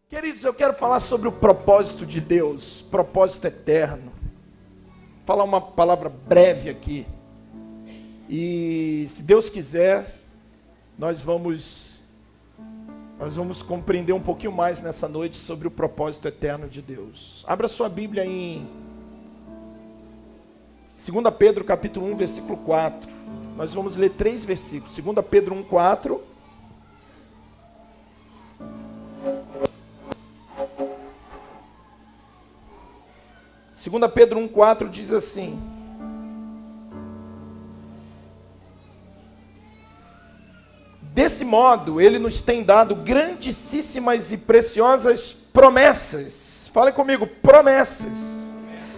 Queridos, eu quero falar sobre o propósito de Deus, propósito eterno. Falar uma palavra breve aqui. E se Deus quiser, nós vamos compreender um pouquinho mais nessa noite sobre o propósito eterno de Deus. Abra sua Bíblia em 2 Pedro capítulo 1, versículo 4. Nós vamos ler 3 versículos. 2 Pedro 1, 4. Segunda Pedro 1,4 diz assim: desse modo, ele nos tem dado grandíssimas e preciosas promessas. Fale comigo, promessas.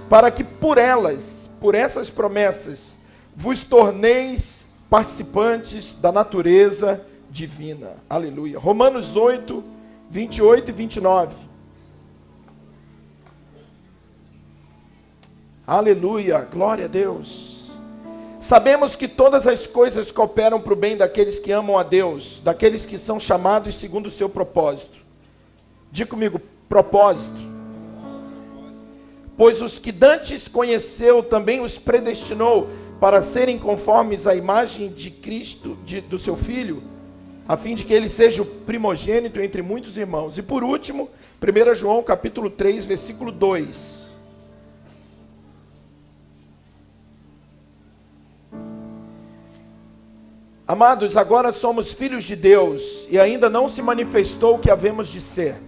Para que por essas promessas, vos torneis participantes da natureza divina. Aleluia. Romanos 8, 28 e 29. Aleluia, glória a Deus. Sabemos que todas as coisas cooperam para o bem daqueles que amam a Deus, daqueles que são chamados segundo o seu propósito. Diga comigo, propósito. Pois os que dantes conheceu, também os predestinou para serem conformes à imagem de Cristo, do seu Filho, a fim de que ele seja o primogênito entre muitos irmãos. E por último, 1 João capítulo 3, versículo 2. Amados, agora somos filhos de Deus e ainda não se manifestou o que havemos de ser.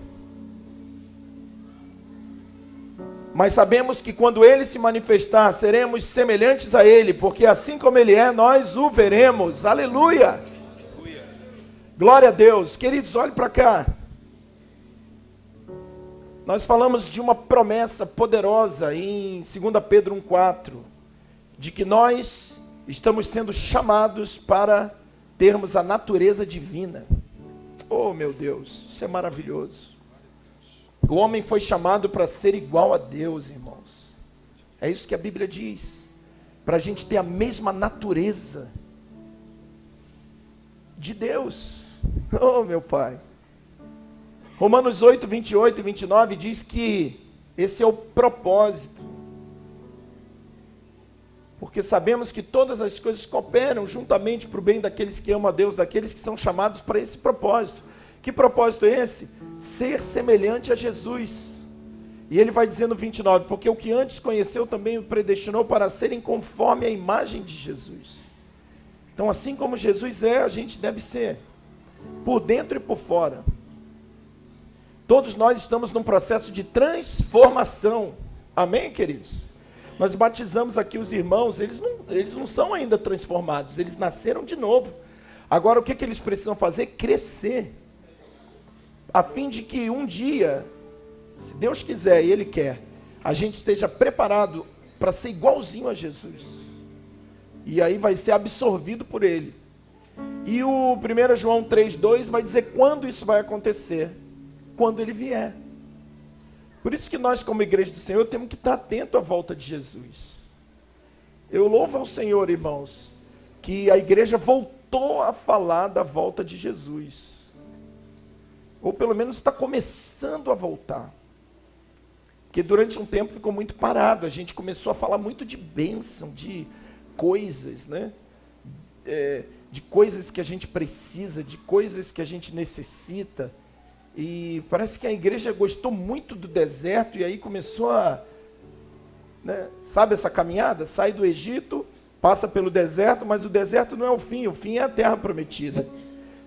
Mas sabemos que quando Ele se manifestar, seremos semelhantes a Ele, porque assim como Ele é, nós o veremos. Aleluia! Glória a Deus. Queridos, olhem para cá. Nós falamos de uma promessa poderosa em 2 Pedro 1,4, de que nós estamos sendo chamados para termos a natureza divina. Oh, meu Deus, isso é maravilhoso. O homem foi chamado para ser igual a Deus, irmãos. É isso que a Bíblia diz. Para a gente ter a mesma natureza de Deus. Oh, meu Pai. Romanos 8, 28 e 29 diz que esse é o propósito. Porque sabemos que todas as coisas cooperam juntamente para o bem daqueles que amam a Deus, daqueles que são chamados para esse propósito. Que propósito é esse? Ser semelhante a Jesus. E ele vai dizendo no 29, porque o que antes conheceu também o predestinou para serem conforme a imagem de Jesus. Então, assim como Jesus é, a gente deve ser, por dentro e por fora. Todos nós estamos num processo de transformação. Amém, queridos? Nós batizamos aqui os irmãos, eles não são ainda transformados, eles nasceram de novo. Agora o que eles precisam fazer? Crescer. A fim de que um dia, se Deus quiser e Ele quer, a gente esteja preparado para ser igualzinho a Jesus. E aí vai ser absorvido por Ele. E o 1 João 3,2 vai dizer quando isso vai acontecer. Quando Ele vier. Por isso que nós, como igreja do Senhor, temos que estar atento à volta de Jesus. Eu louvo ao Senhor, irmãos, que a igreja voltou a falar da volta de Jesus. Ou pelo menos está começando a voltar. Porque durante um tempo ficou muito parado. A gente começou a falar muito de bênção, de coisas, né? De coisas que a gente precisa, de coisas que a gente necessita. E parece que a igreja gostou muito do deserto e aí começou a, né, sabe essa caminhada? Sai do Egito, passa pelo deserto, mas o deserto não é o fim é a terra prometida.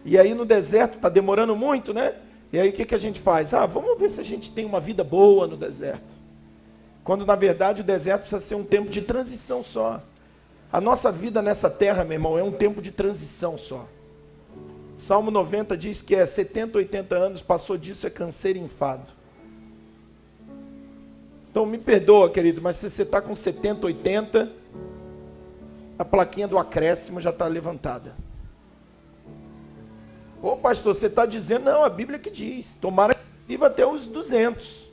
E aí no deserto está demorando muito, né? E aí o que a gente faz? Vamos ver se a gente tem uma vida boa no deserto. Quando na verdade o deserto precisa ser um tempo de transição só. A nossa vida nessa terra, meu irmão, é um tempo de transição só. Salmo 90 diz que 70, 80 anos, passou disso é canseiro e enfado. Então me perdoa, querido, mas se você está com 70, 80, a plaquinha do acréscimo já está levantada. Ô pastor, você está dizendo, não, a Bíblia que diz, tomara que viva até os 200.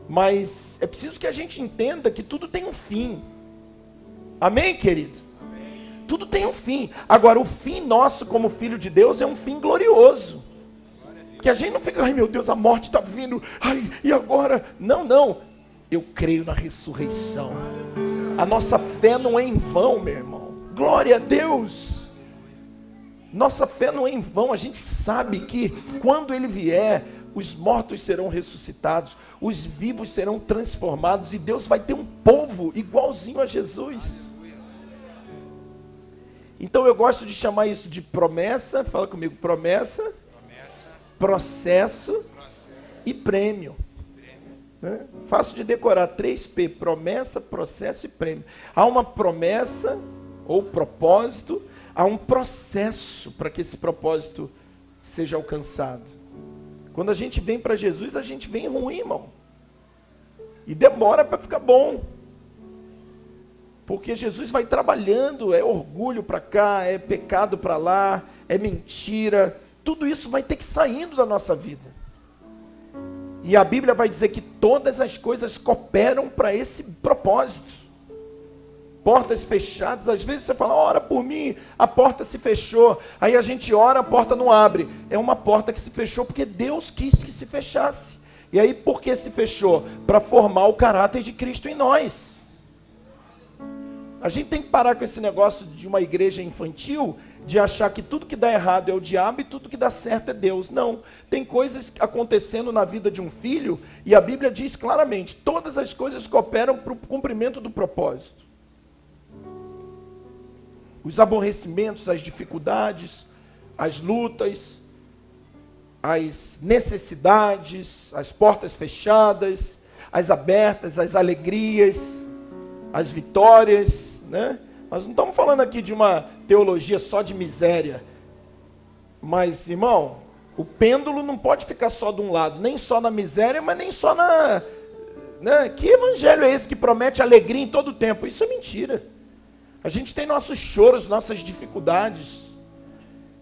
Mas é preciso que a gente entenda que tudo tem um fim. Amém, querido? Tudo tem um fim. Agora, o fim nosso como filho de Deus é um fim glorioso. Que a gente não fica, ai meu Deus, a morte está vindo, ai, e agora? Não, não. Eu creio na ressurreição. A nossa fé não é em vão, meu irmão. Glória a Deus. Nossa fé não é em vão. A gente sabe que quando Ele vier, os mortos serão ressuscitados, os vivos serão transformados e Deus vai ter um povo igualzinho a Jesus. Então eu gosto de chamar isso de promessa. Fala comigo, promessa, processo e prêmio. Fácil de decorar, 3P, promessa, processo e prêmio. Há uma promessa ou propósito, há um processo para que esse propósito seja alcançado. Quando a gente vem para Jesus, a gente vem ruim, irmão. E demora para ficar bom. Porque Jesus vai trabalhando, é orgulho para cá, é pecado para lá, é mentira. Tudo isso vai ter que saindo da nossa vida. E a Bíblia vai dizer que todas as coisas cooperam para esse propósito. Portas fechadas, às vezes você fala, ora por mim, a porta se fechou. Aí a gente ora, a porta não abre. É uma porta que se fechou porque Deus quis que se fechasse. E aí por que se fechou? Para formar o caráter de Cristo em nós. A gente tem que parar com esse negócio de uma igreja infantil, de achar que tudo que dá errado é o diabo e tudo que dá certo é Deus. Não, tem coisas acontecendo na vida de um filho, e a Bíblia diz claramente, todas as coisas cooperam para o cumprimento do propósito. Os aborrecimentos, as dificuldades, as lutas, as necessidades, as portas fechadas, as abertas, as alegrias, as vitórias, né? Nós não estamos falando aqui de uma teologia só de miséria, mas, irmão, o pêndulo não pode ficar só de um lado, nem só na miséria, mas nem só na... né? Que evangelho é esse que promete alegria em todo o tempo? Isso é mentira. A gente tem nossos choros, nossas dificuldades,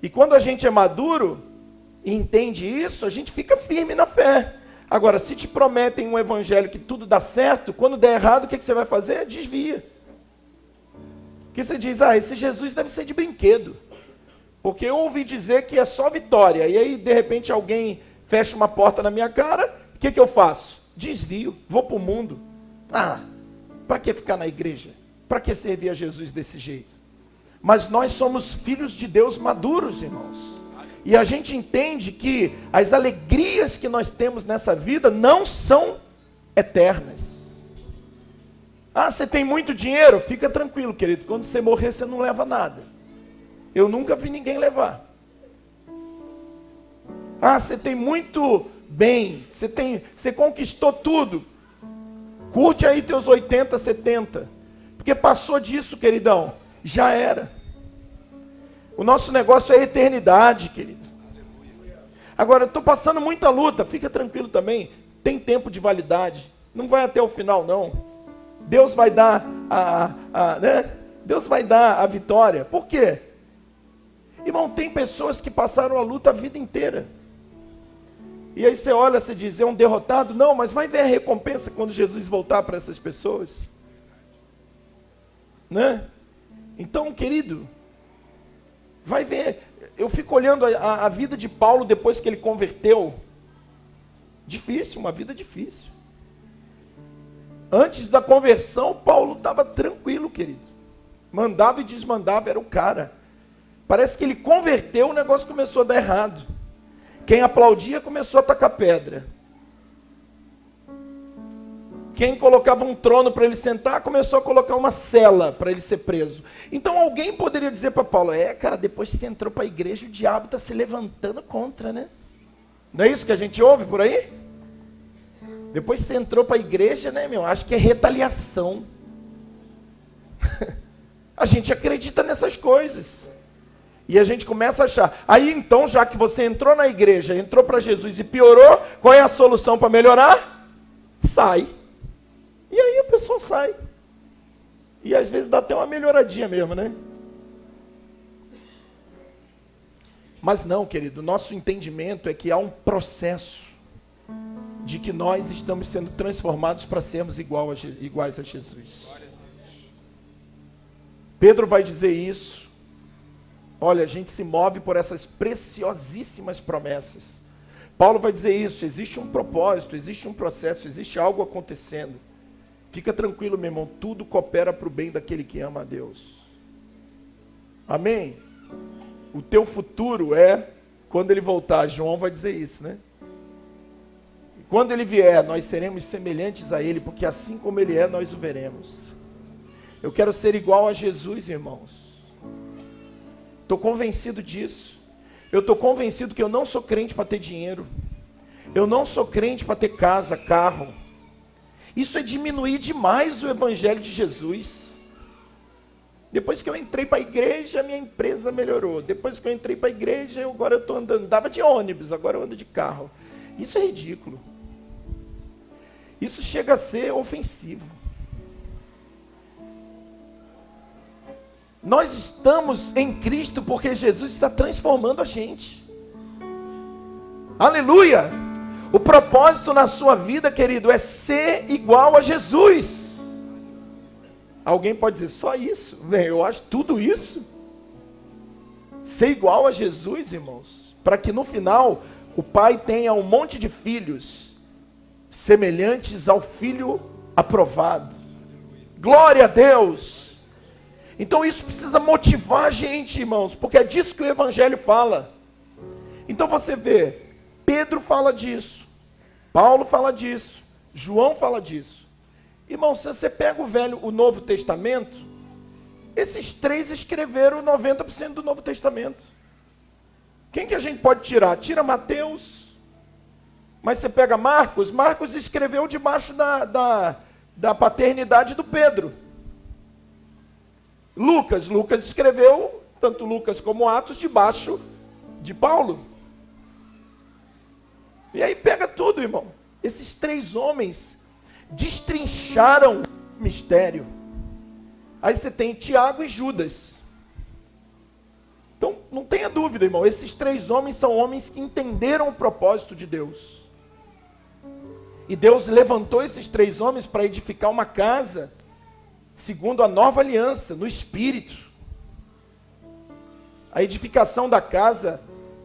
e quando a gente é maduro e entende isso, a gente fica firme na fé. Agora, se te prometem um evangelho que tudo dá certo, quando der errado, o que você vai fazer? Desvia. Porque você diz, esse Jesus deve ser de brinquedo. Porque eu ouvi dizer que é só vitória. E aí, de repente, alguém fecha uma porta na minha cara, o que eu faço? Desvio, vou para o mundo. Para que ficar na igreja? Para que servir a Jesus desse jeito? Mas nós somos filhos de Deus maduros, irmãos. E a gente entende que as alegrias que nós temos nessa vida não são eternas. Você tem muito dinheiro? Fica tranquilo, querido. Quando você morrer, você não leva nada. Eu nunca vi ninguém levar. Você tem muito bem. Você conquistou tudo. Curte aí teus 80, 70. Porque passou disso, queridão. Já era. O nosso negócio é a eternidade, querido. Agora, eu estou passando muita luta. Fica tranquilo também. Tem tempo de validade. Não vai até o final, não. Deus vai dar né? Deus vai dar a vitória. Por quê? Irmão, tem pessoas que passaram a luta a vida inteira. E aí você olha, você diz, é um derrotado? Não, mas vai ver a recompensa quando Jesus voltar para essas pessoas. Né? Então, querido, vai ver. Eu fico olhando a vida de Paulo depois que ele converteu. Difícil, uma vida difícil. Antes da conversão, Paulo estava tranquilo, querido. Mandava e desmandava, era o cara. Parece que ele converteu, o negócio começou a dar errado. Quem aplaudia começou a tacar pedra. Quem colocava um trono para ele sentar, começou a colocar uma cela para ele ser preso. Então alguém poderia dizer para Paulo, cara, depois que você entrou para a igreja, o diabo está se levantando contra, né? Não é isso que a gente ouve por aí? Depois que você entrou para a igreja, né, meu? Acho que é retaliação. A gente acredita nessas coisas. E a gente começa a achar. Aí então, já que você entrou na igreja, entrou para Jesus e piorou, qual é a solução para melhorar? Sai. E aí a pessoa sai. E às vezes dá até uma melhoradinha mesmo, né? Mas não, querido, nosso entendimento é que há um processo de que nós estamos sendo transformados para sermos iguais a Jesus. Pedro vai dizer isso. Olha, a gente se move por essas preciosíssimas promessas. Paulo vai dizer isso, existe um propósito, existe um processo, existe algo acontecendo. Fica tranquilo, meu irmão, tudo coopera para o bem daquele que ama a Deus. Amém? O teu futuro é, quando ele voltar, João vai dizer isso, né? Quando ele vier, nós seremos semelhantes a ele, porque assim como ele é, nós o veremos. Eu quero ser igual a Jesus, irmãos. Estou convencido disso. Eu estou convencido que eu não sou crente para ter dinheiro. Eu não sou crente para ter casa, carro. Isso é diminuir demais o evangelho de Jesus. Depois que eu entrei para a igreja, minha empresa melhorou. Depois que eu entrei para a igreja, agora eu estou andando. Andava de ônibus, agora eu ando de carro. Isso é ridículo. Isso chega a ser ofensivo. Nós estamos em Cristo porque Jesus está transformando a gente. Aleluia! O propósito na sua vida, querido, é ser igual a Jesus. Alguém pode dizer, só isso? Bem, eu acho tudo isso. Ser igual a Jesus, irmãos, para que no final o Pai tenha um monte de filhos semelhantes ao Filho aprovado. Glória a Deus! Então isso precisa motivar a gente, irmãos, porque é disso que o Evangelho fala. Então você vê, Pedro fala disso, Paulo fala disso, João fala disso. Irmão, se você pega o Novo Testamento, esses três escreveram 90% do Novo Testamento. Quem que a gente pode tirar? Tira Mateus, mas você pega Marcos, Marcos escreveu debaixo da paternidade do Pedro. Lucas escreveu, tanto Lucas como Atos, debaixo de Paulo. E aí pega tudo, irmão. Esses três homens destrincharam o mistério. Aí você tem Tiago e Judas. Então, não tenha dúvida, irmão, esses três homens são homens que entenderam o propósito de Deus. E Deus levantou esses três homens para edificar uma casa, segundo a nova aliança, no Espírito. A edificação da casa,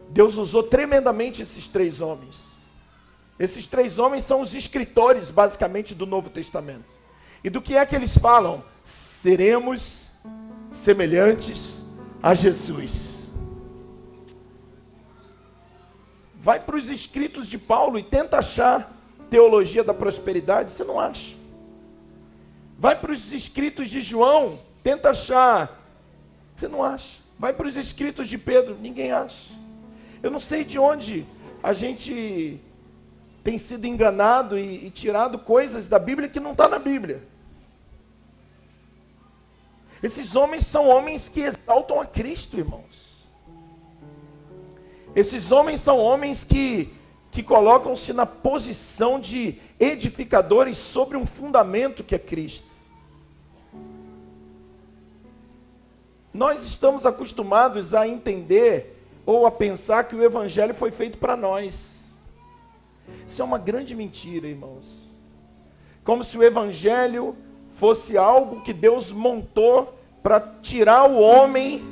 Deus usou tremendamente esses três homens. Esses três homens são os escritores, basicamente, do Novo Testamento. E do que é que eles falam? Seremos semelhantes a Jesus. Vai para os escritos de Paulo e tenta achar teologia da prosperidade, você não acha. Vai para os escritos de João, tenta achar, você não acha. Vai para os escritos de Pedro, ninguém acha. Eu não sei de onde a gente tem sido enganado e tirado coisas da Bíblia que não está na Bíblia. Esses homens são homens que exaltam a Cristo, irmãos. Esses homens são homens que colocam-se na posição de edificadores sobre um fundamento que é Cristo. Nós estamos acostumados a entender ou a pensar que o Evangelho foi feito para nós. Isso é uma grande mentira, irmãos. Como se o Evangelho fosse algo que Deus montou para tirar o homem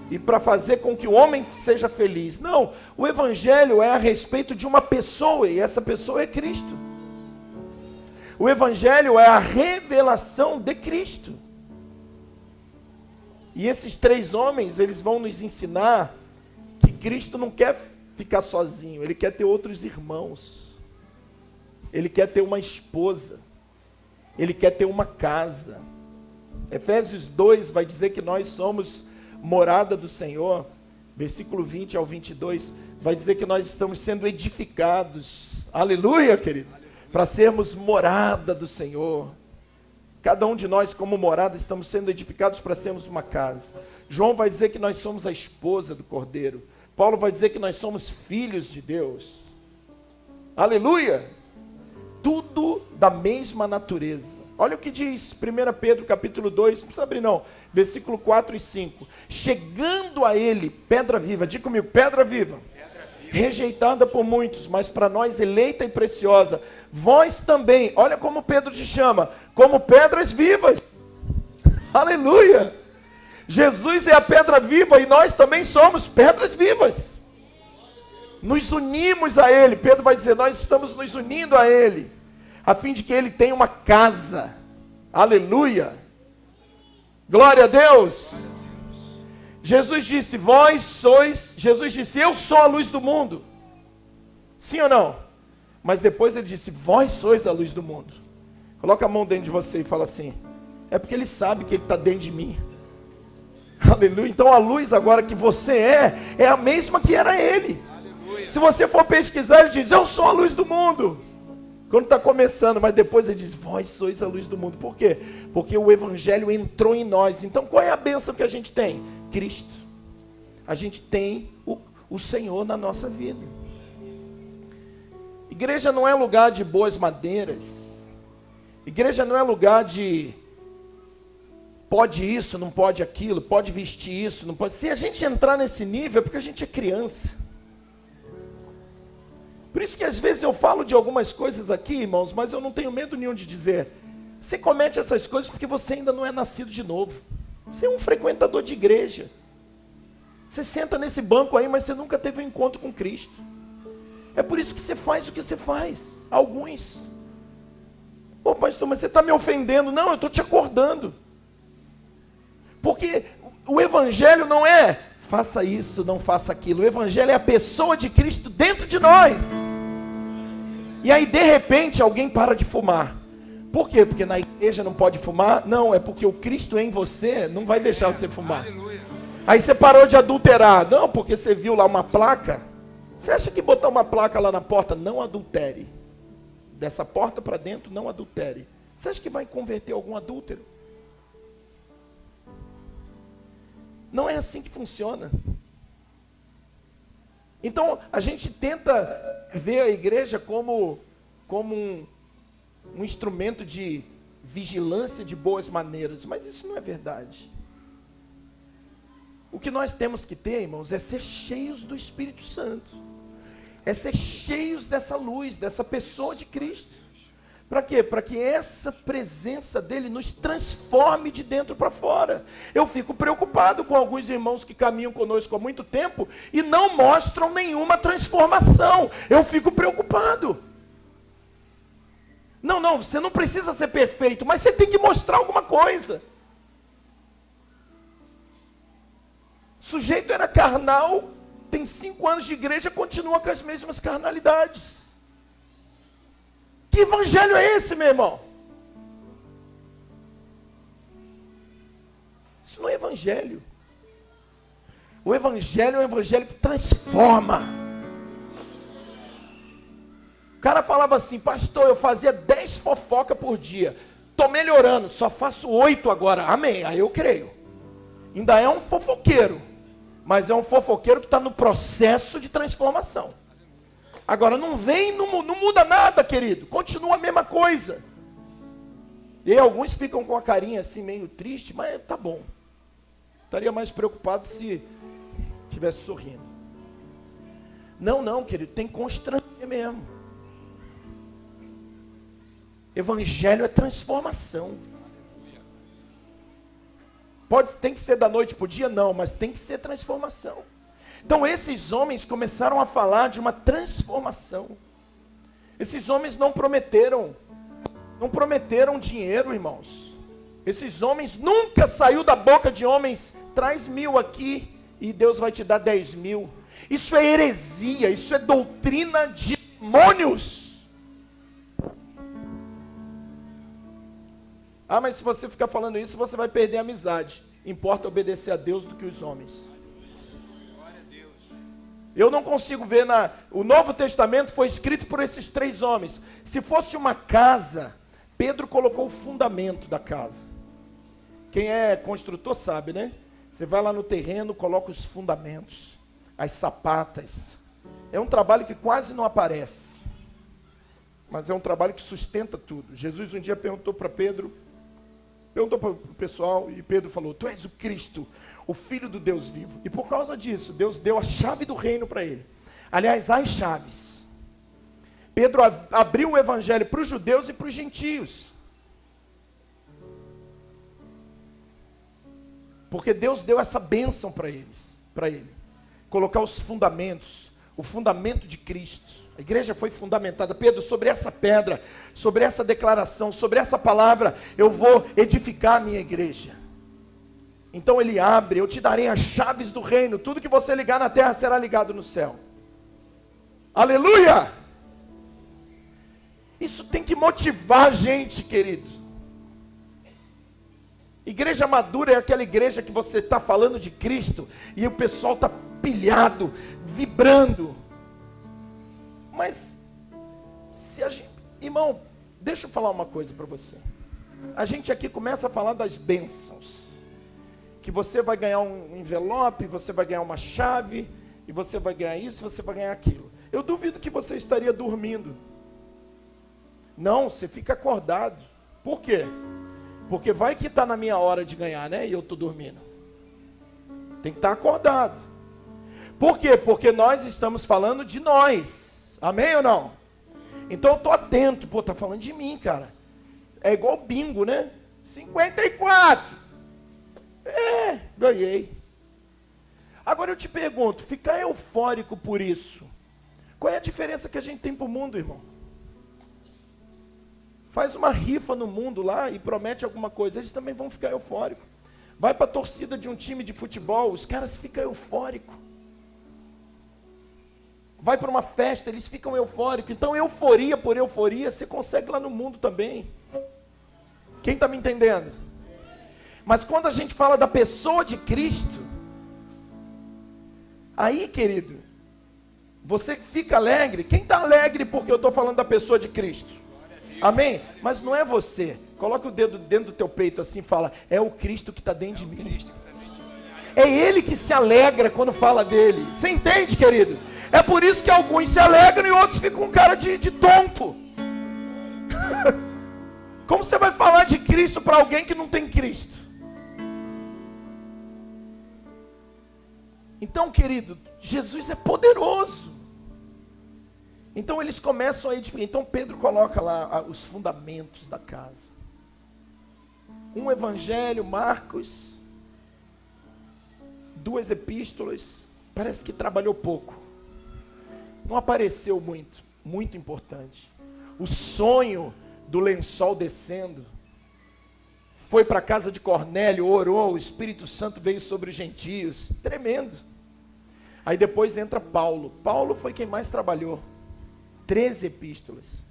e para fazer com que o homem seja feliz. Não, o Evangelho é a respeito de uma pessoa, e essa pessoa é Cristo. O Evangelho é a revelação de Cristo. E esses três homens, eles vão nos ensinar que Cristo não quer ficar sozinho, Ele quer ter outros irmãos. Ele quer ter uma esposa. Ele quer ter uma casa. Efésios 2 vai dizer que nós somos morada do Senhor, versículo 20 ao 22, vai dizer que nós estamos sendo edificados, aleluia, querido, para sermos morada do Senhor. Cada um de nós, como morada, estamos sendo edificados para sermos uma casa. João vai dizer que nós somos a esposa do Cordeiro. Paulo vai dizer que nós somos filhos de Deus. Aleluia! Tudo da mesma natureza. Olha o que diz 1 Pedro capítulo 2, não precisa abrir não, versículo 4 e 5. Chegando a ele, pedra viva, diga comigo, pedra viva. Rejeitada por muitos, mas para nós eleita e preciosa. Vós também, olha como Pedro te chama, como pedras vivas. Aleluia! Jesus é a pedra viva e nós também somos pedras vivas. nos unimos a Ele. Pedro vai dizer, nós estamos nos unindo a Ele, a fim de que Ele tenha uma casa. Aleluia! Glória a Deus! Jesus disse, eu sou a luz do mundo. Sim ou não? Mas depois ele disse, vós sois a luz do mundo. Coloca a mão dentro de você e fala assim, é porque ele sabe que ele está dentro de mim. Aleluia. Então a luz agora que você é a mesma que era ele. Aleluia. Se você for pesquisar, ele diz, eu sou a luz do mundo. Quando está começando, mas depois ele diz, vós sois a luz do mundo. Por quê? Porque o evangelho entrou em nós. Então qual é a bênção que a gente tem? Cristo. A gente tem o Senhor na nossa vida. Igreja não é lugar de boas maneiras. Igreja não é lugar de pode isso, não pode aquilo, pode vestir isso, não pode. Se a gente entrar nesse nível é porque a gente é criança. Por isso que às vezes eu falo de algumas coisas aqui, irmãos, mas eu não tenho medo nenhum de dizer. Você comete essas coisas porque você ainda não é nascido de novo. Você é um frequentador de igreja. Você senta nesse banco aí, mas você nunca teve um encontro com Cristo. É por isso que você faz o que você faz. Alguns. Pô, pastor, mas você está me ofendendo. Não, eu estou te acordando. Porque o evangelho não é faça isso, não faça aquilo. O evangelho é a pessoa de Cristo dentro de nós. E aí de repente alguém para de fumar. Por quê? Porque na igreja não pode fumar? Não, é porque o Cristo em você não vai deixar você fumar. Aí você parou de adulterar. Não, porque você viu lá uma placa. Você acha que botar uma placa lá na porta, não adultere. Dessa porta para dentro, não adultere. Você acha que vai converter algum adúltero? Não é assim que funciona. Então, a gente tenta ver a igreja como um instrumento de vigilância de boas maneiras, mas isso não é verdade. O que nós temos que ter, irmãos, é ser cheios do Espírito Santo. É ser cheios dessa luz, dessa pessoa de Cristo. Para quê? Para que essa presença dele nos transforme de dentro para fora. Eu fico preocupado com alguns irmãos que caminham conosco há muito tempo e não mostram nenhuma transformação. Eu fico preocupado. Não, você não precisa ser perfeito, mas você tem que mostrar alguma coisa. O sujeito era carnal, tem 5 anos de igreja, continua com as mesmas carnalidades. Que evangelho é esse, meu irmão? Isso não é evangelho. O evangelho é um evangelho que transforma. O cara falava assim, pastor, eu fazia 10 fofocas por dia. Estou melhorando, só faço 8 agora. Amém, aí eu creio. Ainda é um fofoqueiro, mas é um fofoqueiro que está no processo de transformação. Agora, não muda nada, querido. Continua a mesma coisa. E aí, alguns ficam com a carinha assim, meio triste, mas tá bom. Estaria mais preocupado se estivesse sorrindo. Não, querido, tem que constranger mesmo. Evangelho é transformação. Tem que ser da noite para o dia? Não, mas tem que ser transformação. Então esses homens começaram a falar de uma transformação. Esses homens não prometeram dinheiro, irmãos. Esses homens nunca saiu da boca de homens, traz 1000 aqui e Deus vai te dar 10.000. Isso é heresia, isso é doutrina de demônios. Ah, mas se você ficar falando isso, você vai perder a amizade. Importa obedecer a Deus do que os homens. Eu não consigo ver o Novo Testamento foi escrito por esses 3 homens. Se fosse uma casa, Pedro colocou o fundamento da casa. Quem é construtor sabe, né? Você vai lá no terreno, coloca os fundamentos, as sapatas. É um trabalho que quase não aparece, mas é um trabalho que sustenta tudo. Jesus um dia perguntou para o pessoal, e Pedro falou, tu és o Cristo, o Filho do Deus vivo. E por causa disso, Deus deu a chave do reino para ele. Aliás, as chaves. Pedro abriu o evangelho para os judeus e para os gentios. Porque Deus deu essa bênção para ele. Colocar os fundamentos, o fundamento de Cristo. A igreja foi fundamentada, Pedro, sobre essa pedra, sobre essa declaração, sobre essa palavra, eu vou edificar a minha igreja. Então ele abre, eu te darei as chaves do reino, tudo que você ligar na terra será ligado no céu. Aleluia! Isso tem que motivar a gente, querido. Igreja madura é aquela igreja que você está falando de Cristo, e o pessoal está pilhado, vibrando. Mas, se a gente, irmão, deixa eu falar uma coisa para você. A gente aqui começa a falar das bênçãos. Que você vai ganhar um envelope, você vai ganhar uma chave, e você vai ganhar isso, você vai ganhar aquilo. Eu duvido que você estaria dormindo. Não, você fica acordado. Por quê? Porque vai que está na minha hora de ganhar, né? E eu estou dormindo. Tem que estar acordado. Por quê? Porque nós estamos falando de nós. Amém ou não? Então eu estou atento. Pô, está falando de mim, cara. É igual bingo, né? 54. Ganhei. Agora eu te pergunto, ficar eufórico por isso, qual é a diferença que a gente tem para o mundo, irmão? Faz uma rifa no mundo lá e promete alguma coisa, eles também vão ficar eufóricos. Vai para a torcida de um time de futebol, os caras ficam eufóricos. Vai para uma festa, eles ficam eufóricos. Então euforia por euforia, você consegue lá no mundo também. Quem está me entendendo? Mas quando a gente fala da pessoa de Cristo, aí, querido, você fica alegre. Quem está alegre porque eu estou falando da pessoa de Cristo? Amém? Mas não é você. Coloca o dedo dentro do teu peito assim e fala, é o Cristo que está dentro de mim. É Ele que se alegra quando fala dele. Você entende, querido? É por isso que alguns se alegram e outros ficam com cara de tonto. Como você vai falar de Cristo para alguém que não tem Cristo? Então, querido, Jesus é poderoso. Então eles começam a edificar. Então Pedro coloca lá os fundamentos da casa. Um evangelho, Marcos, 2 epístolas. Parece que trabalhou pouco. Não apareceu muito. Muito importante. O sonho do lençol descendo. Foi para a casa de Cornélio, orou, o Espírito Santo veio sobre os gentios. Tremendo. Aí depois entra Paulo. Paulo foi quem mais trabalhou. 13 epístolas.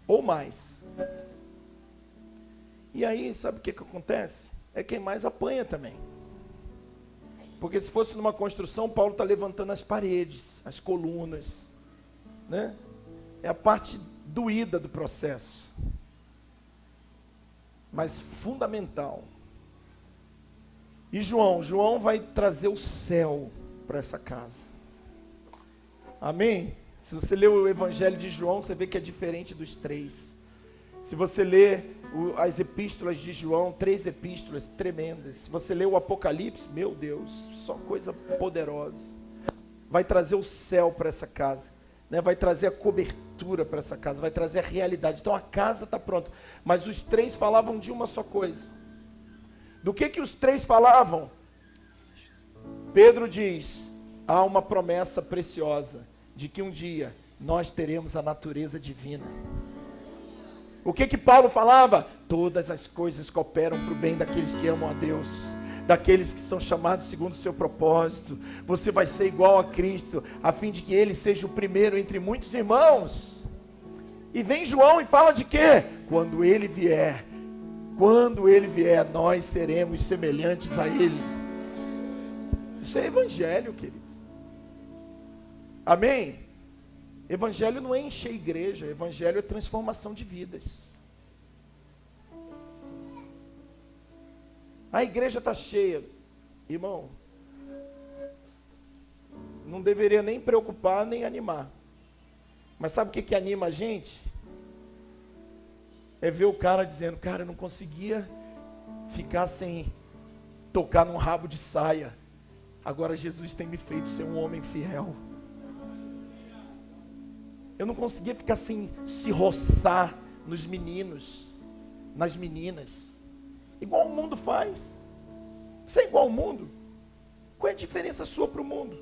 Ou mais. E aí, sabe o que acontece? É quem mais apanha também. Porque se fosse numa construção, Paulo está levantando as paredes, as colunas. Né? É a parte doída do processo. Mas fundamental. E João vai trazer o céu para essa casa. Amém? Se você ler o Evangelho de João, você vê que é diferente dos 3. Se você ler as epístolas de João, 3 epístolas tremendas. Se você ler o Apocalipse, meu Deus, só coisa poderosa. Vai trazer o céu para essa casa, né? Vai trazer a cobertura para essa casa, vai trazer a realidade. Então a casa está pronta. Mas os 3 falavam de uma só coisa. Do que os 3 falavam? Pedro diz, há uma promessa preciosa de que um dia nós teremos a natureza divina. O que Paulo falava? Todas as coisas cooperam para o bem daqueles que amam a Deus, daqueles que são chamados segundo o seu propósito. Você vai ser igual a Cristo, a fim de que Ele seja o primeiro entre muitos irmãos. E vem João e fala de quê? Quando Ele vier, nós seremos semelhantes a Ele. Isso é evangelho, querido. Amém? Evangelho não é encher igreja, evangelho é transformação de vidas. A igreja está cheia, irmão, não deveria nem preocupar, nem animar. Mas sabe o que anima a gente? É ver o cara dizendo, cara, eu não conseguia ficar sem tocar num rabo de saia. Agora Jesus tem me feito ser um homem fiel. Eu não conseguia ficar sem se roçar nos meninos, nas meninas. Igual o mundo faz. Você é igual ao mundo? Qual é a diferença sua para o mundo?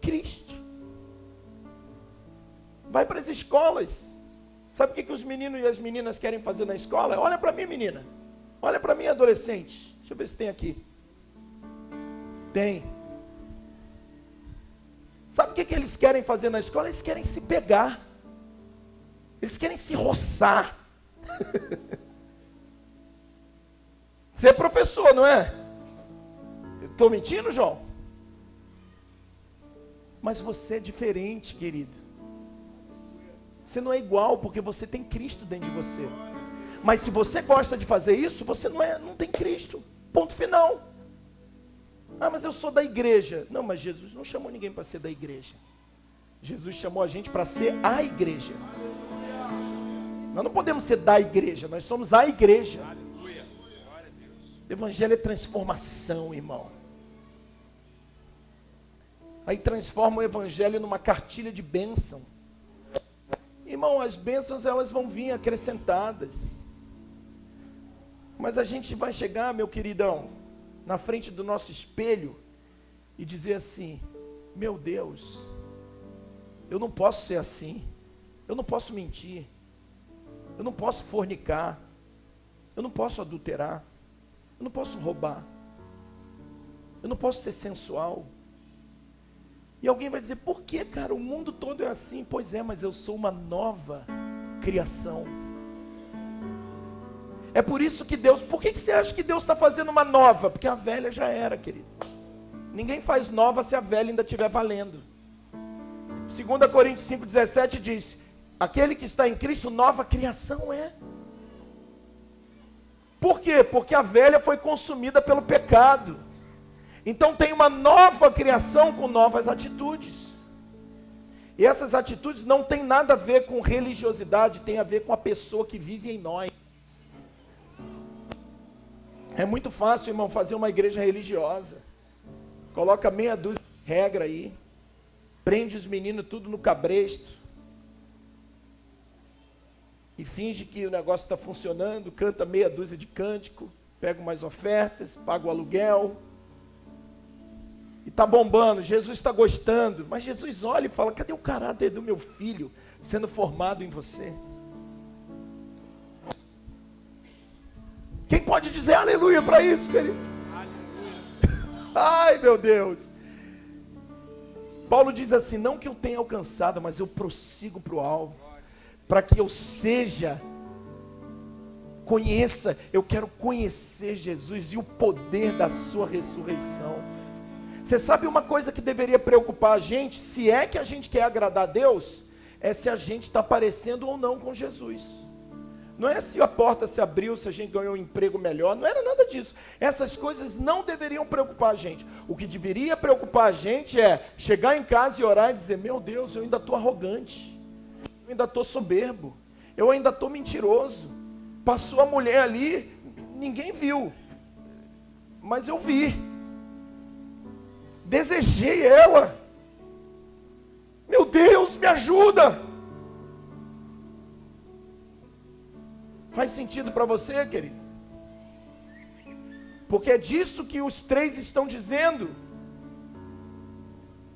Cristo. Vai para as escolas. Sabe o que os meninos e as meninas querem fazer na escola? Olha para mim, menina. Olha para mim, adolescente. Deixa eu ver se tem aqui. Tem. Sabe o que eles querem fazer na escola? Eles querem se pegar. Eles querem se roçar. Você é professor, não é? Estou mentindo, João? Mas você é diferente, querido. Você não é igual, porque você tem Cristo dentro de você. Mas se você gosta de fazer isso, você não tem Cristo. Ponto final. Ah, mas eu sou da igreja. Não, mas Jesus não chamou ninguém para ser da igreja. Jesus chamou a gente para ser a igreja. Nós não podemos ser da igreja, nós somos a igreja. O evangelho é transformação, irmão. Aí transforma o evangelho numa cartilha de bênção. Irmão, as bênçãos elas vão vir acrescentadas. Mas a gente vai chegar, meu queridão, na frente do nosso espelho e dizer assim: meu Deus, eu não posso ser assim, eu não posso mentir, eu não posso fornicar, eu não posso adulterar, eu não posso roubar, eu não posso ser sensual. E alguém vai dizer: por que, cara, o mundo todo é assim? Pois é, mas eu sou uma nova criação. É por isso que Deus, por que você acha que Deus está fazendo uma nova? Porque a velha já era, querido. Ninguém faz nova se a velha ainda estiver valendo. 2 Coríntios 5,17 diz: aquele que está em Cristo, nova criação é. Por quê? Porque a velha foi consumida pelo pecado. Então tem uma nova criação com novas atitudes. E essas atitudes não tem nada a ver com religiosidade, tem a ver com a pessoa que vive em nós. É muito fácil, irmão, fazer uma igreja religiosa. Coloca meia dúzia de regra aí. Prende os meninos tudo no cabresto. E finge que o negócio está funcionando. Canta meia dúzia de cântico. Pega umas ofertas. Paga o aluguel. E está bombando. Jesus está gostando. Mas Jesus olha e fala: cadê o caráter do meu filho sendo formado em você? Quem pode dizer aleluia para isso, querido? Aleluia. Ai, meu Deus. Paulo diz assim: não que eu tenha alcançado, mas eu prossigo para o alvo, para que eu eu quero conhecer Jesus e o poder da sua ressurreição. Você sabe uma coisa que deveria preocupar a gente, se é que a gente quer agradar a Deus, é se a gente está parecendo ou não com Jesus. Não é se a porta se abriu, se a gente ganhou um emprego melhor, não era nada disso. Essas coisas não deveriam preocupar a gente. O que deveria preocupar a gente é chegar em casa e orar e dizer: meu Deus, eu ainda estou arrogante, eu ainda estou soberbo, eu ainda estou mentiroso. Passou a mulher ali, ninguém viu, mas eu vi. Desejei ela. Meu Deus, me ajuda. Faz sentido para você, querido? Porque é disso que os três estão dizendo.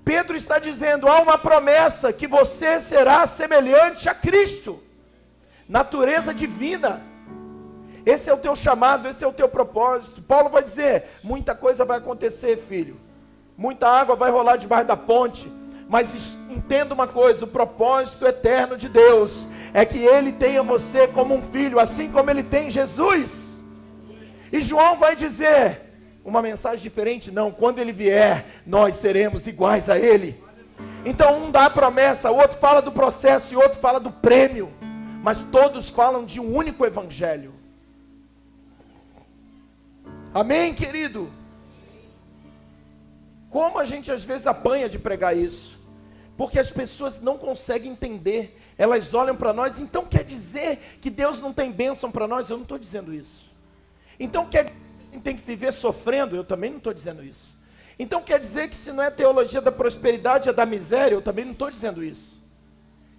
Pedro está dizendo: há uma promessa que você será semelhante a Cristo, natureza divina. Esse é o teu chamado, esse é o teu propósito. Paulo vai dizer: muita coisa vai acontecer, filho, muita água vai rolar debaixo da ponte, mas entenda uma coisa: o propósito eterno de Deus é que Ele tenha você como um filho, assim como Ele tem Jesus. E João vai dizer uma mensagem diferente: não, quando Ele vier, nós seremos iguais a Ele. Então um dá a promessa, o outro fala do processo e o outro fala do prêmio, mas todos falam de um único evangelho. Amém, querido? Como a gente às vezes apanha de pregar isso, porque as pessoas não conseguem entender. Elas olham para nós: então quer dizer que Deus não tem bênção para nós? Eu não estou dizendo isso. Então quer dizer que a gente tem que viver sofrendo? Eu também não estou dizendo isso. Então quer dizer que se não é teologia da prosperidade, é da miséria? Eu também não estou dizendo isso.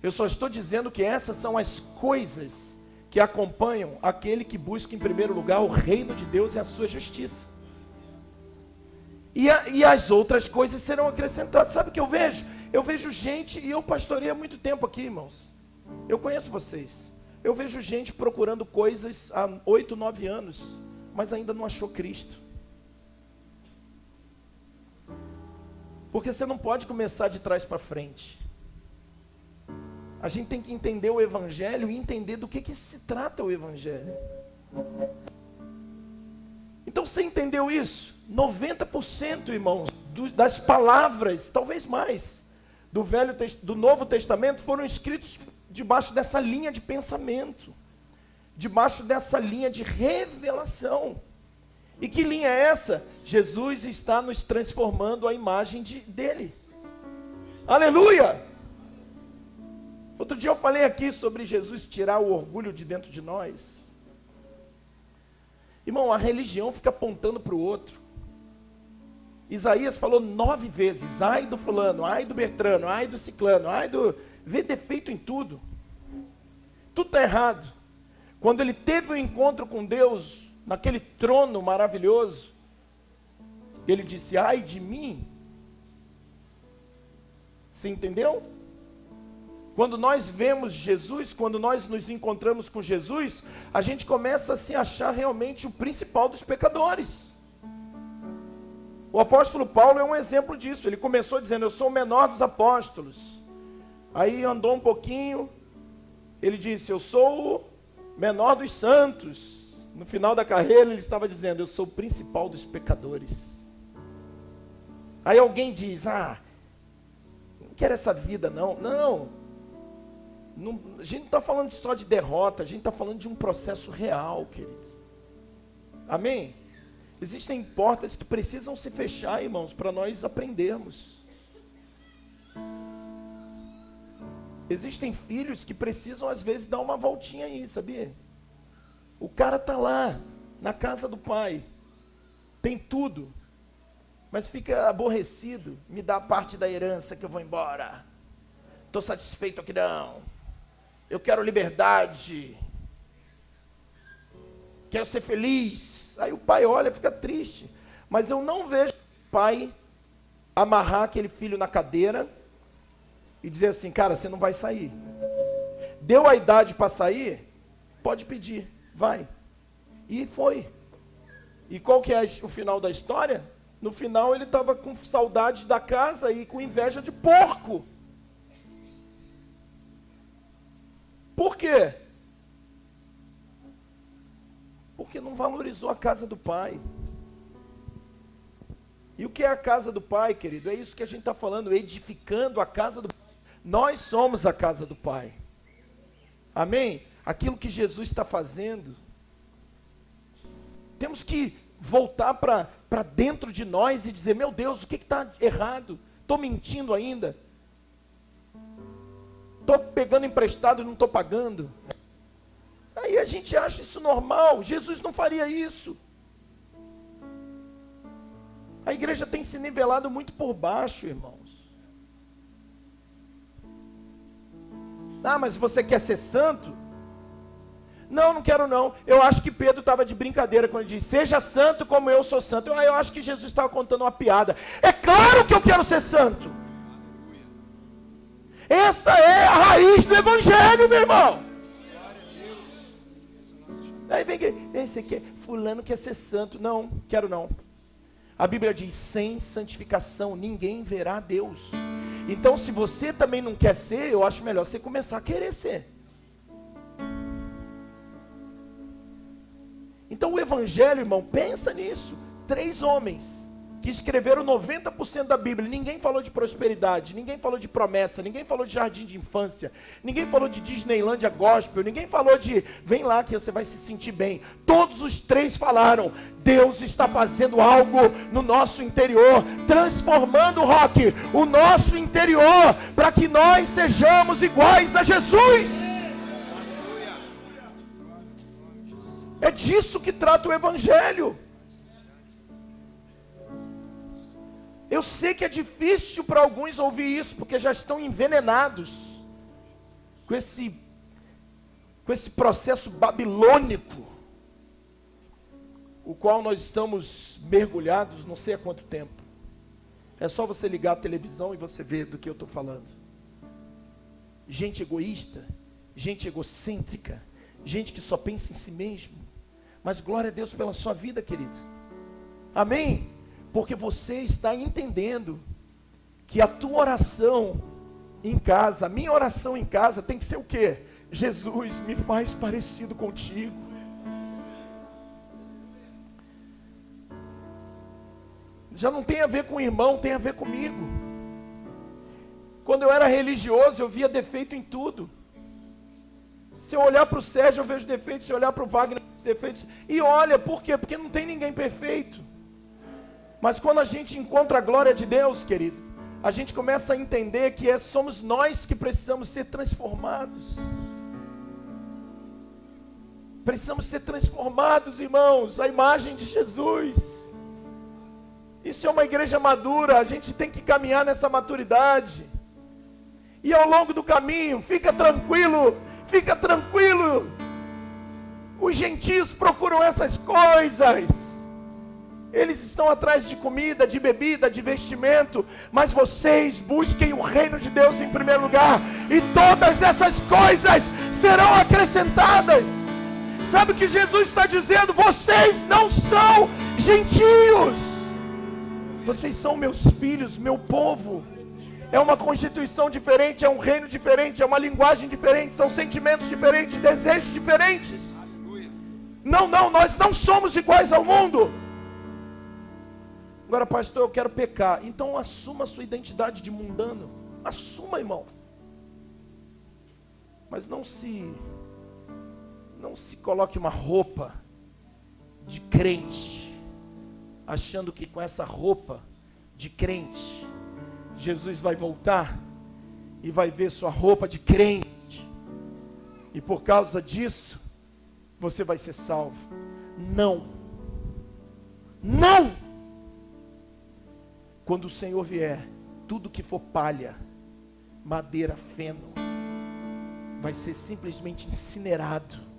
Eu só estou dizendo que essas são as coisas que acompanham aquele que busca em primeiro lugar o reino de Deus e a sua justiça. E as outras coisas serão acrescentadas. Sabe o que eu vejo? Eu vejo gente, e eu pastorei há muito tempo aqui, irmãos. Eu conheço vocês. Eu vejo gente procurando coisas há 8, 9 anos, mas ainda não achou Cristo. Porque você não pode começar de trás para frente. A gente tem que entender o Evangelho e entender do que se trata o Evangelho. Então você entendeu isso? 90%, irmãos, das palavras, talvez mais, do Novo Testamento foram escritos debaixo dessa linha de pensamento, debaixo dessa linha de revelação. E que linha é essa? Jesus está nos transformando à imagem dele. Aleluia! Outro dia eu falei aqui sobre Jesus tirar o orgulho de dentro de nós. Irmão, a religião fica apontando para o outro. Isaías falou 9 vezes, ai do fulano, ai do Bertrano, ai do ciclano, ai do... Vê defeito em tudo. Tudo está errado. Quando ele teve um encontro com Deus, naquele trono maravilhoso, ele disse, ai de mim. Você entendeu? Quando nós vemos Jesus, quando nós nos encontramos com Jesus, a gente começa a se achar realmente o principal dos pecadores. O apóstolo Paulo é um exemplo disso. Ele começou dizendo, eu sou o menor dos apóstolos. Aí andou um pouquinho, ele disse, eu sou o menor dos santos. No final da carreira ele estava dizendo, eu sou o principal dos pecadores. Aí alguém diz, não quero essa vida não. Não, a gente não está falando só de derrota, a gente está falando de um processo real, querido. Amém? Existem portas que precisam se fechar, irmãos, para nós aprendermos. Existem filhos que precisam, às vezes, dar uma voltinha aí, sabia? O cara está lá, na casa do pai, tem tudo, mas fica aborrecido, me dá parte da herança que eu vou embora. Estou satisfeito aqui não. Eu quero liberdade. Quero ser feliz. Aí o pai olha e fica triste. Mas eu não vejo o pai amarrar aquele filho na cadeira e dizer assim, cara, você não vai sair. Deu a idade para sair? Pode pedir, vai. E foi. E qual que é o final da história? No final ele estava com saudade da casa e com inveja de porco. Por quê? Porque não valorizou a casa do pai. E o que é a casa do pai, querido? É isso que a gente está falando, edificando a casa do pai. Nós somos a casa do pai. Amém? Aquilo que Jesus está fazendo. Temos que voltar para dentro de nós e dizer, meu Deus, o que está errado? Estou mentindo ainda? Estou pegando emprestado e não estou pagando? Aí a gente acha isso normal. Jesus não faria isso. A igreja tem se nivelado muito por baixo, irmãos. Mas você quer ser santo? Não quero não. Eu acho que Pedro estava de brincadeira quando ele disse, seja santo como eu sou santo. Eu acho que Jesus estava contando uma piada. É claro que eu quero ser santo. Essa é a raiz do evangelho, meu irmão. Aí vem que, esse aqui, fulano quer ser santo. Não, quero não. A Bíblia diz, sem santificação ninguém verá Deus. Então se você também não quer ser, eu acho melhor você começar a querer ser. Então o evangelho, irmão, pensa nisso. 3 homens que escreveram 90% da Bíblia, ninguém falou de prosperidade, ninguém falou de promessa, ninguém falou de jardim de infância, ninguém falou de Disneylândia gospel, ninguém falou de, vem lá que você vai se sentir bem. Todos os 3 falaram, Deus está fazendo algo no nosso interior, transformando, o nosso interior, para que nós sejamos iguais a Jesus. É disso que trata o evangelho. Eu sei que é difícil para alguns ouvir isso, porque já estão envenenados com esse processo babilônico, o qual nós estamos mergulhados não sei há quanto tempo. É só você ligar a televisão e você ver do que eu estou falando. Gente egoísta, gente egocêntrica, gente que só pensa em si mesmo. Mas glória a Deus pela sua vida, querido. Amém? Porque você está entendendo que a tua oração em casa, a minha oração em casa tem que ser o quê? Jesus, me faz parecido contigo. Já não tem a ver com o irmão, tem a ver comigo. Quando eu era religioso, eu via defeito em tudo. Se eu olhar para o Sérgio, eu vejo defeitos. Se eu olhar para o Wagner, eu vejo defeitos. E olha, por quê? Porque não tem ninguém perfeito. Mas quando a gente encontra a glória de Deus, querido, a gente começa a entender que somos nós que precisamos ser transformados. Precisamos ser transformados, irmãos, à imagem de Jesus. Isso é uma igreja madura, a gente tem que caminhar nessa maturidade. E ao longo do caminho, fica tranquilo. Os gentios procuram essas coisas. Eles estão atrás de comida, de bebida, de vestimento. Mas vocês busquem o reino de Deus em primeiro lugar. E todas essas coisas serão acrescentadas. Sabe o que Jesus está dizendo? Vocês não são gentios. Vocês são meus filhos, meu povo. É uma constituição diferente, é um reino diferente, é uma linguagem diferente, são sentimentos diferentes, desejos diferentes. Não, nós não somos iguais ao mundo. Agora, pastor, eu quero pecar. Então assuma a sua identidade de mundano. Assuma, irmão. Mas não se coloque uma roupa de crente, achando que com essa roupa de crente, Jesus vai voltar e vai ver sua roupa de crente, e por causa disso, você vai ser salvo. Não. Quando o Senhor vier, tudo que for palha, madeira, feno, vai ser simplesmente incinerado.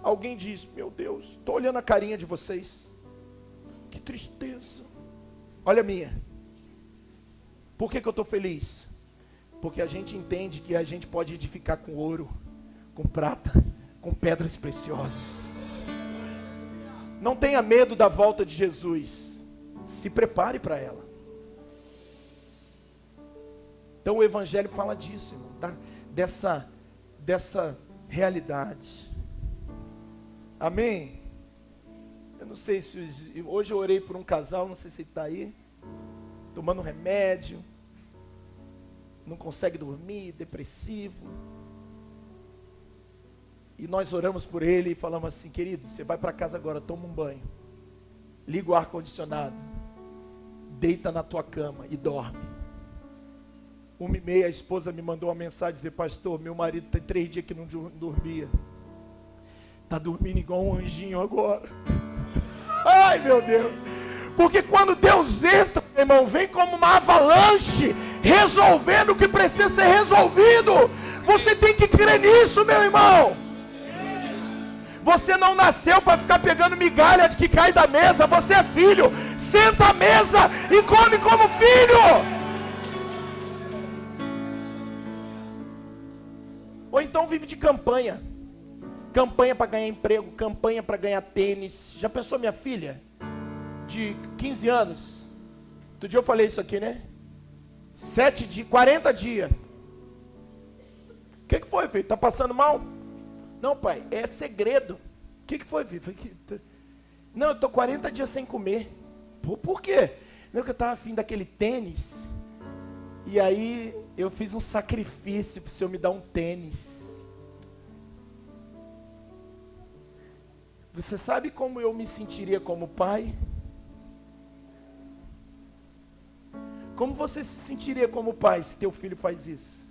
Alguém diz, meu Deus, estou olhando a carinha de vocês, que tristeza. Olha a minha. Por que eu estou feliz? Porque a gente entende que a gente pode edificar com ouro, com prata, com pedras preciosas. Não tenha medo da volta de Jesus. Se prepare para ela. Então o Evangelho fala disso, irmão, dessa realidade. Amém? Eu não sei se hoje eu orei por um casal, não sei se ele está aí, tomando remédio, não consegue dormir, depressivo. E nós oramos por ele e falamos assim, querido, você vai para casa agora, toma um banho, liga o ar-condicionado, deita na tua cama e dorme. 1h30 a esposa me mandou uma mensagem, dizer, pastor, meu marido tem 3 dias que não dormia. Está dormindo igual um anjinho agora. Ai, meu Deus. Porque quando Deus entra, meu irmão, vem como uma avalanche, resolvendo o que precisa ser resolvido. Você tem que crer nisso, meu irmão. Você não nasceu para ficar pegando migalha de que cai da mesa. Você é filho. Senta à mesa e come como filho. Ou então vive de campanha. Campanha para ganhar emprego, campanha para ganhar tênis. Já pensou minha filha? De 15 anos. Outro dia eu falei isso aqui, né? 40 dias. O que foi, filho? Tá passando mal? Não, pai, é segredo. O que foi, filho? Não, eu tô 40 dias sem comer. Pô, por quê? Não, que eu tava afim daquele tênis. E aí eu fiz um sacrifício para o Senhor me dar um tênis. Você sabe como eu me sentiria como pai? Como você se sentiria como pai se teu filho faz isso?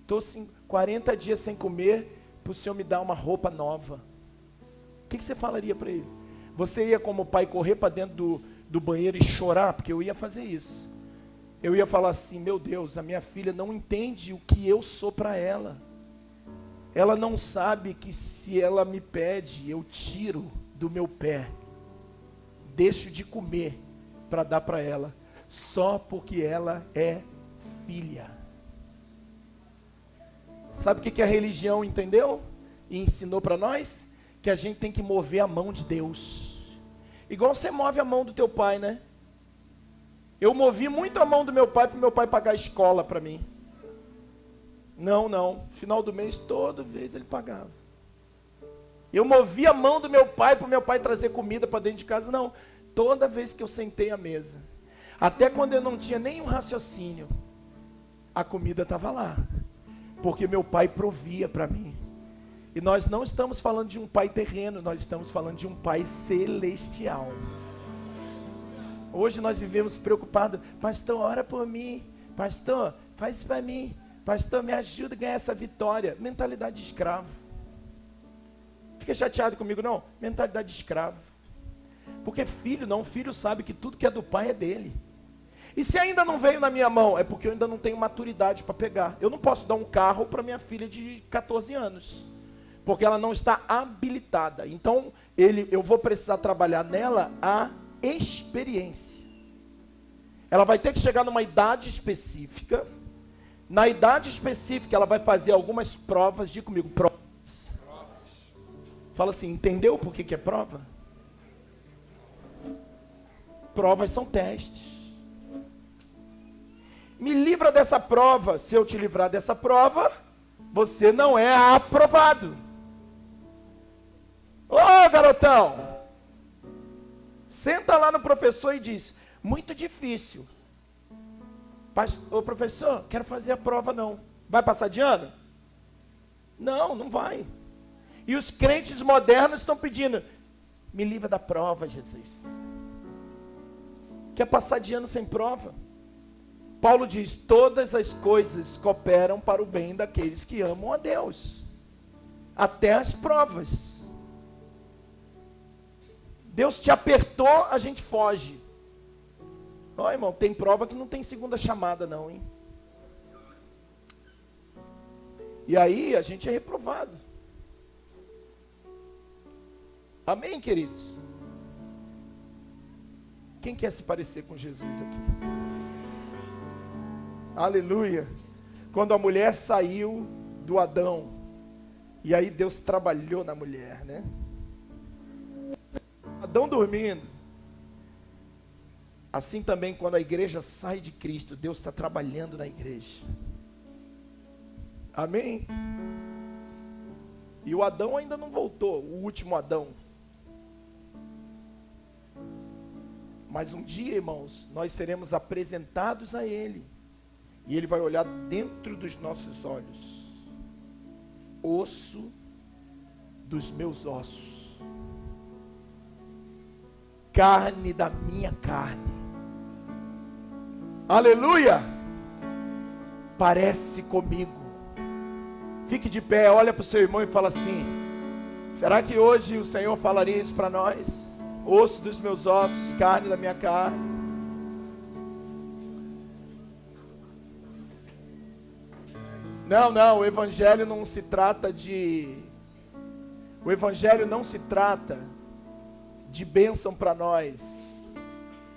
Estou 40 dias sem comer para o Senhor me dar uma roupa nova. O que você falaria para ele? Você ia como pai correr para dentro do banheiro e chorar? Porque eu ia fazer isso. Eu ia falar assim, meu Deus, a minha filha não entende o que eu sou para ela. Ela não sabe que se ela me pede, eu tiro do meu pé deixo de comer para dar para ela, só porque ela é filha. Sabe o que a religião entendeu e ensinou para nós? Que a gente tem que mover a mão de Deus, igual você move a mão do teu pai, né? Eu movi muito a mão do meu pai, para o meu pai pagar a escola para mim. Não, final do mês, toda vez ele pagava. Eu movi a mão do meu pai, para o meu pai trazer comida para dentro de casa, não. Toda vez que eu sentei à mesa, até quando eu não tinha nenhum raciocínio, a comida estava lá, porque meu pai provia para mim. E nós não estamos falando de um pai terreno, nós estamos falando de um pai celestial. Hoje nós vivemos preocupados, pastor, ora por mim, pastor, faz isso para mim, pastor, me ajuda a ganhar essa vitória. Mentalidade de escravo. Fica chateado comigo não? Mentalidade de escravo. Porque filho sabe que tudo que é do pai é dele. E se ainda não veio na minha mão, é porque eu ainda não tenho maturidade para pegar. Eu não posso dar um carro para minha filha de 14 anos, porque ela não está habilitada. Então, eu vou precisar trabalhar nela a experiência. Ela vai ter que chegar numa idade específica. Na idade específica, ela vai fazer algumas provas. Diga comigo, provas. Fala assim, entendeu por que é prova? Provas são testes. Me livra dessa prova. Se eu te livrar dessa prova, você não é aprovado. Ô garotão, senta lá no professor e diz, muito difícil. Ô professor, quero fazer a prova não. Vai passar de ano? Não, não vai. E os crentes modernos estão pedindo, me livra da prova, Jesus. Quer passar de ano sem prova? Paulo diz, todas as coisas cooperam para o bem daqueles que amam a Deus. Até as provas. Deus te apertou, a gente foge. Ó, irmão, tem prova que não tem segunda chamada não, hein? E aí a gente é reprovado. Amém, queridos? Quem quer se parecer com Jesus aqui? Aleluia. Quando a mulher saiu do Adão, e aí Deus trabalhou na mulher, né? Adão dormindo. Assim também quando a igreja sai de Cristo, Deus está trabalhando na igreja. Amém? E o Adão ainda não voltou, o último Adão. Mas um dia, irmãos, nós seremos apresentados a Ele. E Ele vai olhar dentro dos nossos olhos. Osso dos meus ossos. Carne da minha carne. Aleluia! Parece comigo. Fique de pé, olha para o seu irmão e fala assim, será que hoje o Senhor falaria isso para nós? Osso dos meus ossos, carne da minha carne. Não, o evangelho não se trata de... O evangelho não se trata de bênção para nós.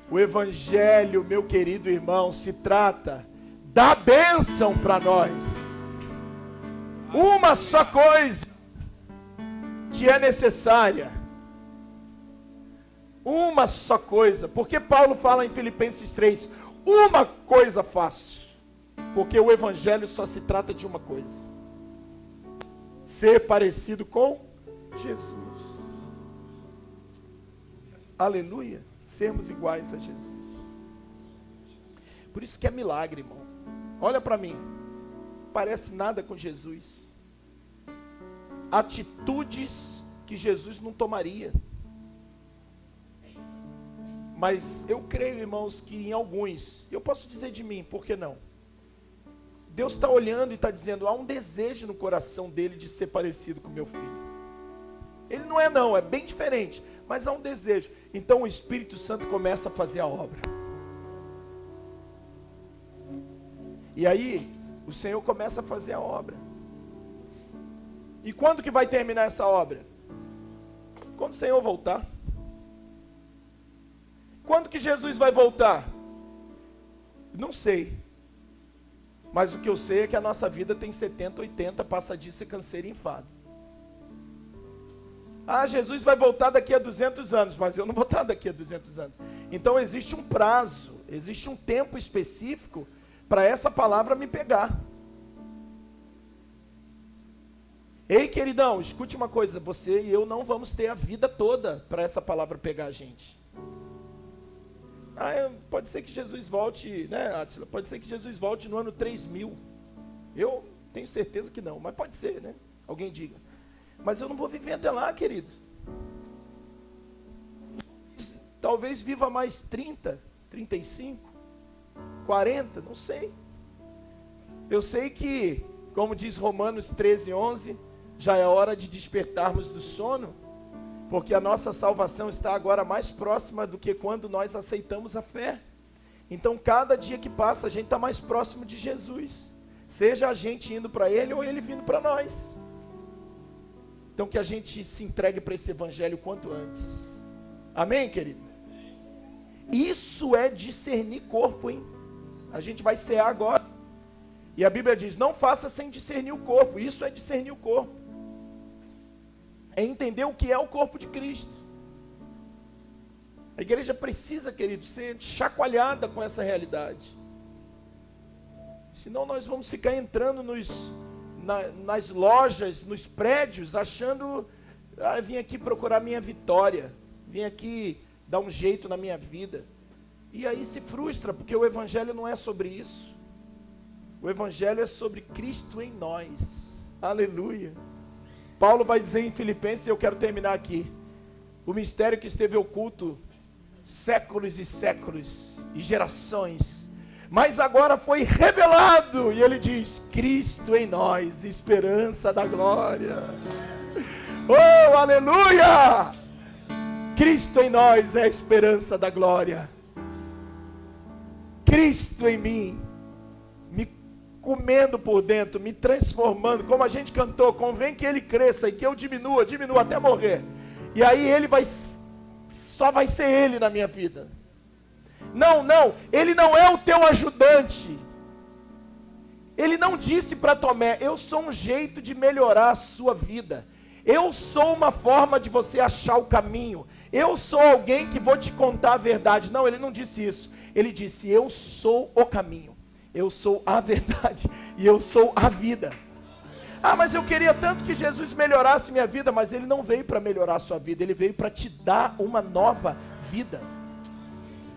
O evangelho, meu querido irmão, se trata da bênção para nós. Uma só coisa te é necessária. Uma só coisa, porque Paulo fala em Filipenses 3, uma coisa faço, porque o evangelho só se trata de uma coisa, ser parecido com Jesus. Aleluia, sermos iguais a Jesus. Por isso que é milagre, irmão. Olha para mim, parece nada com Jesus. Atitudes que Jesus não tomaria. Mas eu creio, irmãos, que em alguns, eu posso dizer de mim, por que não? Deus está olhando e está dizendo, há um desejo no coração dele de ser parecido com meu filho. Ele não é não, é bem diferente, mas há um desejo. Então o Espírito Santo começa a fazer a obra. E aí, o Senhor começa a fazer a obra. E quando que vai terminar essa obra? Quando o Senhor voltar. Quando que Jesus vai voltar? Não sei. Mas o que eu sei é que a nossa vida tem 70, 80, passa disso e canseira e enfado. Ah, Jesus vai voltar daqui a 200 anos, mas eu não vou estar daqui a 200 anos. Então existe um prazo, existe um tempo específico para essa palavra me pegar. Ei, queridão, escute uma coisa, você e eu não vamos ter a vida toda para essa palavra pegar a gente. Pode ser que Jesus volte, né, Átila? Pode ser que Jesus volte no ano 3000. Eu tenho certeza que não, mas pode ser, né? Alguém diga. Mas eu não vou viver até lá, querido. Talvez viva mais 30, 35, 40, não sei. Eu sei que, como diz Romanos 13, 11, já é hora de despertarmos do sono, porque a nossa salvação está agora mais próxima do que quando nós aceitamos a fé. Então, cada dia que passa, a gente está mais próximo de Jesus. Seja a gente indo para Ele ou Ele vindo para nós. Então, que a gente se entregue para esse evangelho quanto antes. Amém, querido? Isso é discernir corpo, hein? A gente vai cear agora. E a Bíblia diz, não faça sem discernir o corpo. Isso é discernir o corpo. É entender o que é o corpo de Cristo. A igreja precisa, querido, ser chacoalhada com essa realidade. Senão nós vamos ficar entrando nas lojas, nos prédios, achando, vim aqui procurar minha vitória, vim aqui dar um jeito na minha vida. E aí se frustra, porque o evangelho não é sobre isso. O evangelho é sobre Cristo em nós. Aleluia. Paulo vai dizer em Filipenses, eu quero terminar aqui, o mistério que esteve oculto séculos e séculos e gerações, mas agora foi revelado, e ele diz, Cristo em nós, esperança da glória. Oh, aleluia! Cristo em nós é a esperança da glória. Cristo em mim, me comendo por dentro, me transformando, como a gente cantou, convém que Ele cresça e que eu diminua até morrer. E aí só vai ser Ele na minha vida. Não, Ele não é o teu ajudante. Ele não disse para Tomé, eu sou um jeito de melhorar a sua vida. Eu sou uma forma de você achar o caminho. Eu sou alguém que vou te contar a verdade. Não, ele não disse isso. Ele disse, eu sou o caminho. Eu sou a verdade. E eu sou a vida. Ah, mas eu queria tanto que Jesus melhorasse minha vida. Mas Ele não veio para melhorar a sua vida. Ele veio para te dar uma nova vida.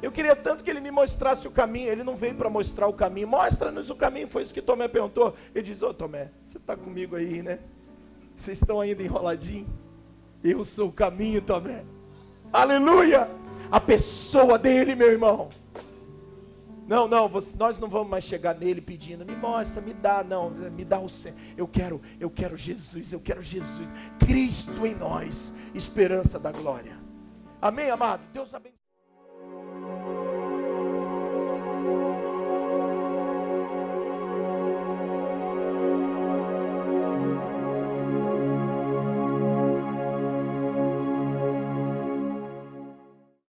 Eu queria tanto que Ele me mostrasse o caminho. Ele não veio para mostrar o caminho. Mostra-nos o caminho. Foi isso que Tomé perguntou. Ele diz, ô Tomé, você está comigo aí, né? Vocês estão ainda enroladinhos? Eu sou o caminho, Tomé. Aleluia! A pessoa dele, meu irmão. Não, nós não vamos mais chegar nele pedindo, me mostra, me dá, não, me dá o Senhor. Eu quero Jesus, Cristo em nós, esperança da glória. Amém, amado? Deus abençoe.